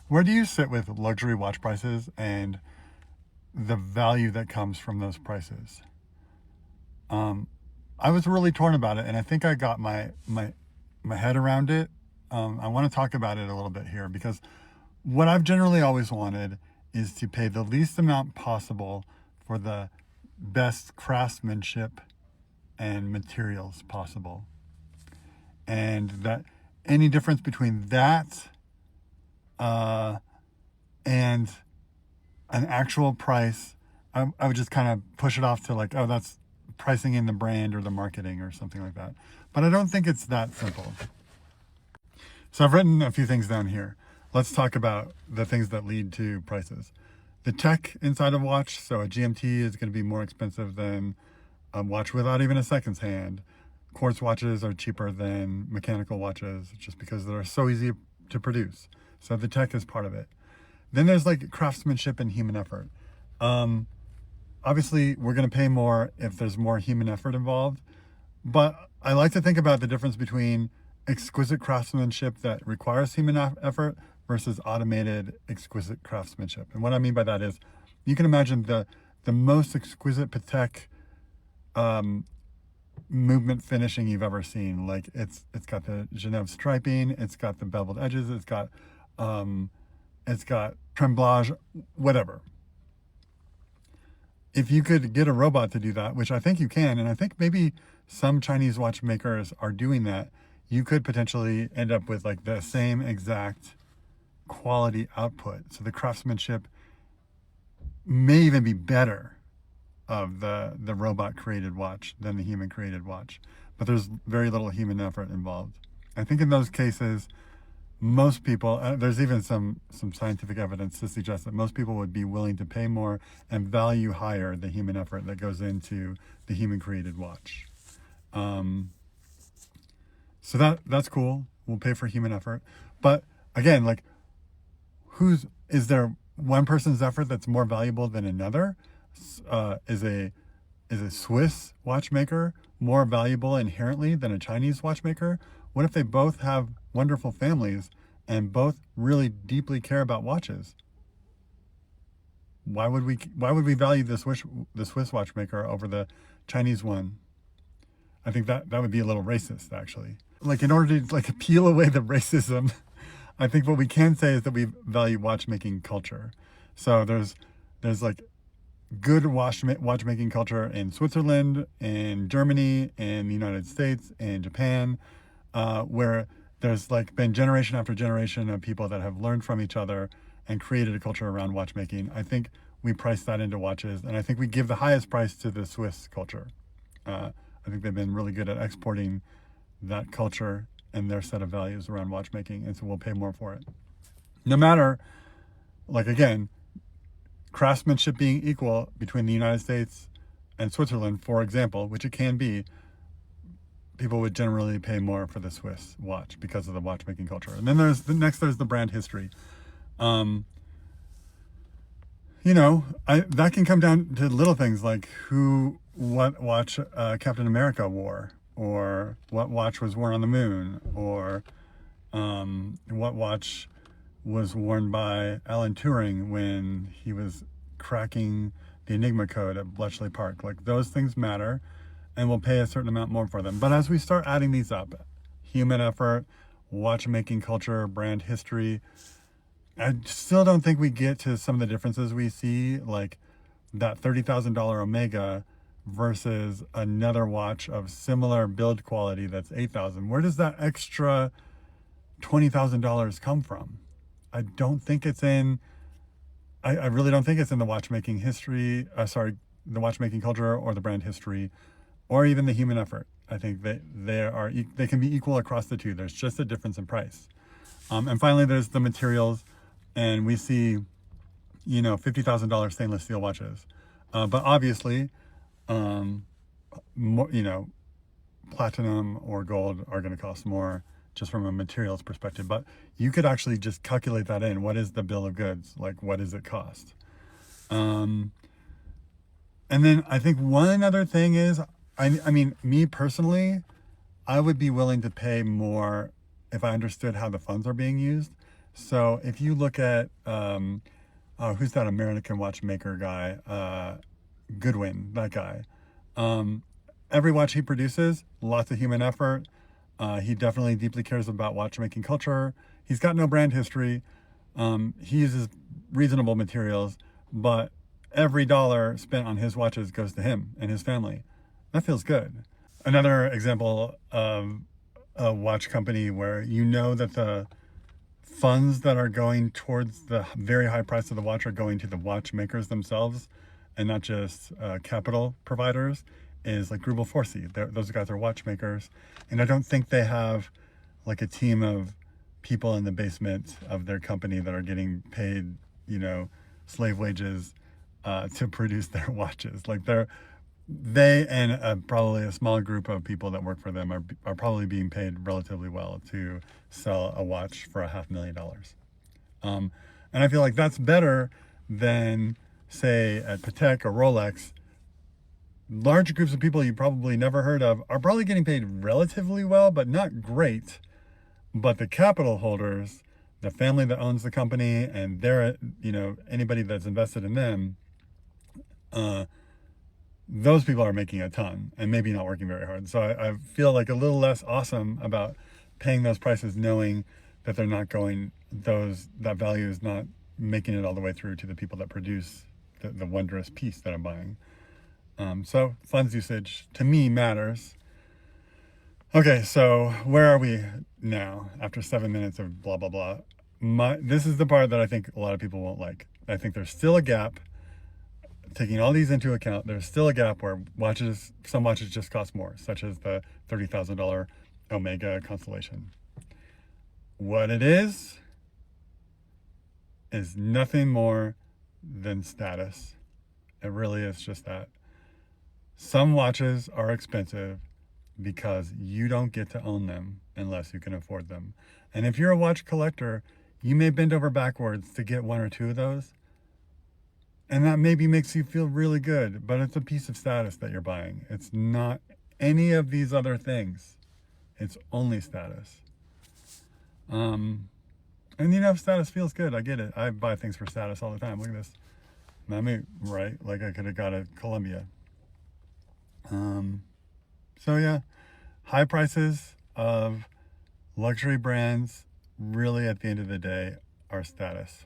Where do you sit with luxury watch prices and the value that comes from those prices? Um, I was really torn about it, and I think I got my head around it. I want to talk about it a little bit here because what I've generally always wanted is to pay the least amount possible for the best craftsmanship and materials possible, and that any difference between that and an actual price, I would just kind of push it off to like, oh, that's pricing in the brand or the marketing or something like that. But I don't think it's that simple. So I've written a few things down here. Let's talk about the things that lead to prices. The tech inside a watch, so a GMT is going to be more expensive than a watch without even a seconds hand. Quartz watches are cheaper than mechanical watches just because they're so easy to produce. So the tech is part of it. Then there's like craftsmanship and human effort. Obviously, we're going to pay more if there's more human effort involved. But I like to think about the difference between exquisite craftsmanship that requires human effort versus automated exquisite craftsmanship. And what I mean by that is you can imagine the most exquisite Patek movement finishing you've ever seen. Like it's got the Genève striping, it's got the beveled edges, it's got tremblage, whatever. If you could get a robot to do that, which I think you can, and I think maybe some Chinese watchmakers are doing that, you could potentially end up with like the same exact quality output. So the craftsmanship may even be better of the robot created watch than the human created watch. But there's very little human effort involved. I think in those cases, most people, there's even some scientific evidence to suggest that most people would be willing to pay more and value higher the human effort that goes into the human created watch. So that's cool. We'll pay for human effort. But again, like is there one person's effort that's more valuable than another? Is a Swiss watchmaker more valuable inherently than a Chinese watchmaker? What if they both have wonderful families and both really deeply care about watches? Why would we value the Swiss watchmaker over the Chinese one? I think that would be a little racist, actually. Like in order to like peel away the racism, I think what we can say is that we value watchmaking culture. So there's like good watchmaking culture in Switzerland, in Germany, in the United States, in Japan, where there's like been generation after generation of people that have learned from each other and created a culture around watchmaking. I think we price that into watches, and I think we give the highest price to the Swiss culture. I think they've been really good at exporting that culture and their set of values around watchmaking, and so we'll pay more for it. No matter, like again, craftsmanship being equal between the United States and Switzerland, for example, which it can be, people would generally pay more for the Swiss watch because of the watchmaking culture. And then there's the brand history. That can come down to little things like what watch Captain America wore, or what watch was worn on the moon, or what watch was worn by Alan Turing when he was cracking the Enigma code at Bletchley Park. Like those things matter, and we'll pay a certain amount more for them. But as we start adding these up, human effort, watchmaking culture, brand history, I still don't think we get to some of the differences we see, like that $30,000 Omega versus another watch of similar build quality that's $8,000. Where does that extra $20,000 come from? I don't think it's in. I really don't think it's in the watchmaking history. The watchmaking culture or the brand history, or even the human effort. I think that they can be equal across the two. There's just a difference in price. And finally, there's the materials, and we see, $50,000 stainless steel watches, but obviously, platinum or gold are going to cost more just from a materials perspective. But you could actually just calculate that in. What is the bill of goods? Like, what does it cost? And then I think one other thing is, I mean, me personally, I would be willing to pay more if I understood how the funds are being used. So if you look at, who's that American watchmaker guy? Goodwin, that guy. Um, every watch he produces, lots of human effort. He definitely deeply cares about watchmaking culture. He's got no brand history. He uses reasonable materials, but every dollar spent on his watches goes to him and his family. That feels good. Another example of a watch company where you know that the funds that are going towards the very high price of the watch are going to the watchmakers themselves and not just capital providers is like Grubel Forsey. Those guys are watchmakers, and I don't think they have like a team of people in the basement of their company that are getting paid, slave wages to produce their watches. Like they and probably a small group of people that work for them are probably being paid relatively well to sell a watch for $500,000. And I feel like that's better than, say, at Patek or Rolex. Large groups of people you probably never heard of are probably getting paid relatively well, but not great. But the capital holders, the family that owns the company, and they're, anybody that's invested in them, those people are making a ton and maybe not working very hard. So I feel like a little less awesome about paying those prices, knowing that they're not going, that value is not making it all the way through to the people that produce the wondrous piece that I'm buying. So funds usage to me matters. Okay, so where are we now after 7 minutes of blah, blah, blah? This is the part that I think a lot of people won't like. I think there's still a gap. Taking all these into account, there's still a gap where some watches just cost more, such as the $30,000 Omega Constellation. What it is nothing more than status. It really is just that. Some watches are expensive because you don't get to own them unless you can afford them. And if you're a watch collector, you may bend over backwards to get one or two of those. And that maybe makes you feel really good, but it's a piece of status that you're buying. It's not any of these other things. It's only status. And status feels good. I get it. I buy things for status all the time. Look at this. Right? Like I could have got a Columbia. So yeah, high prices of luxury brands really at the end of the day are status.